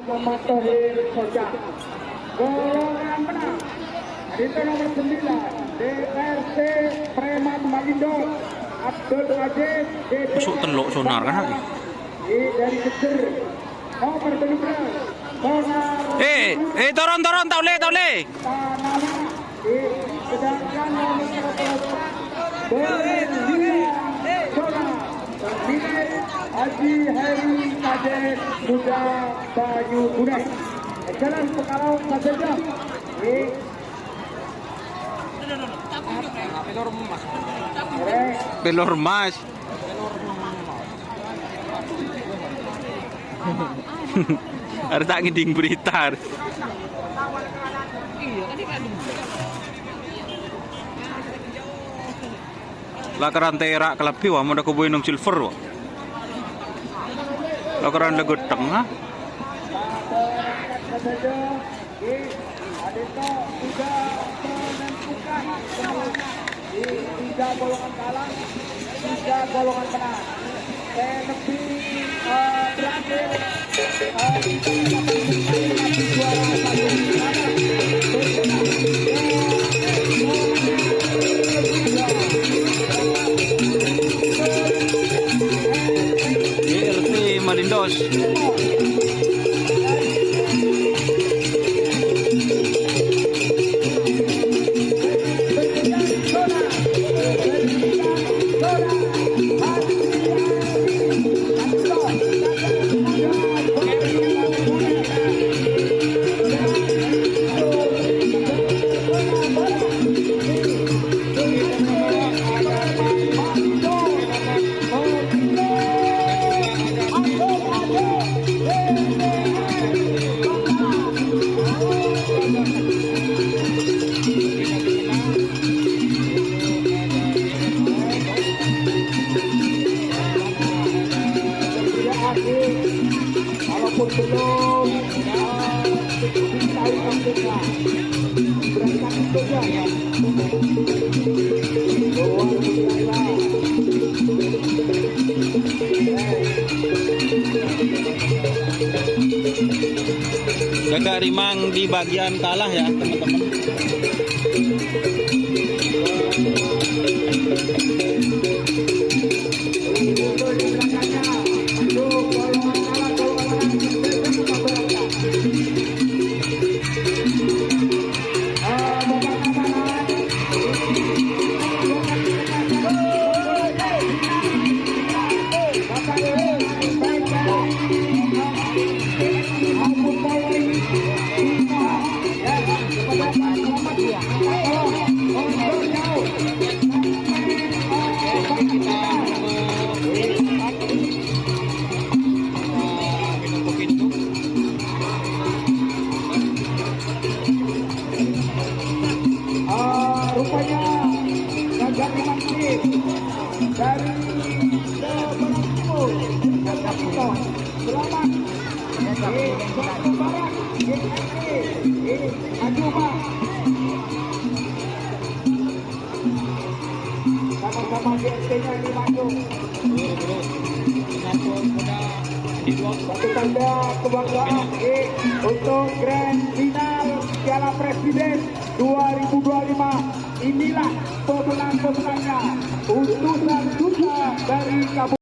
Muhammad Tohir Soja. Golongan menang itu nomor 9 DRC Preman Malindo Abdul Aziz Masuk teluk sonar kan lagi. Dari Kecer nomor 17 turun tau le. sedangkan nomor 13 Haji Heri Kadet Muda Bayu Bunai. Jalan Pekalong saja. Pelor Mas. Harus tak ngiding berita. Lakaran terak kelebi wah mudah kubuin nom silver wah. Lakaran legot tengah. Tiga golongan kalah, 3 golongan menang. Berakhir DRT Malindos. walaupun belum diketahui anggota berangkat saja luar biasa. Jaga rimang di bagian kalah ya teman-teman. Rupanya Gajah Mangsi dari Timur Gajah Putih selamat Sumatera Barat maju Pak sama-sama GST-nya ini maju satu tanda kebanggaan untuk Grand Final Piala Presiden 2025. Inilah pemenang-pemenangnya utusan duta dari Kabupaten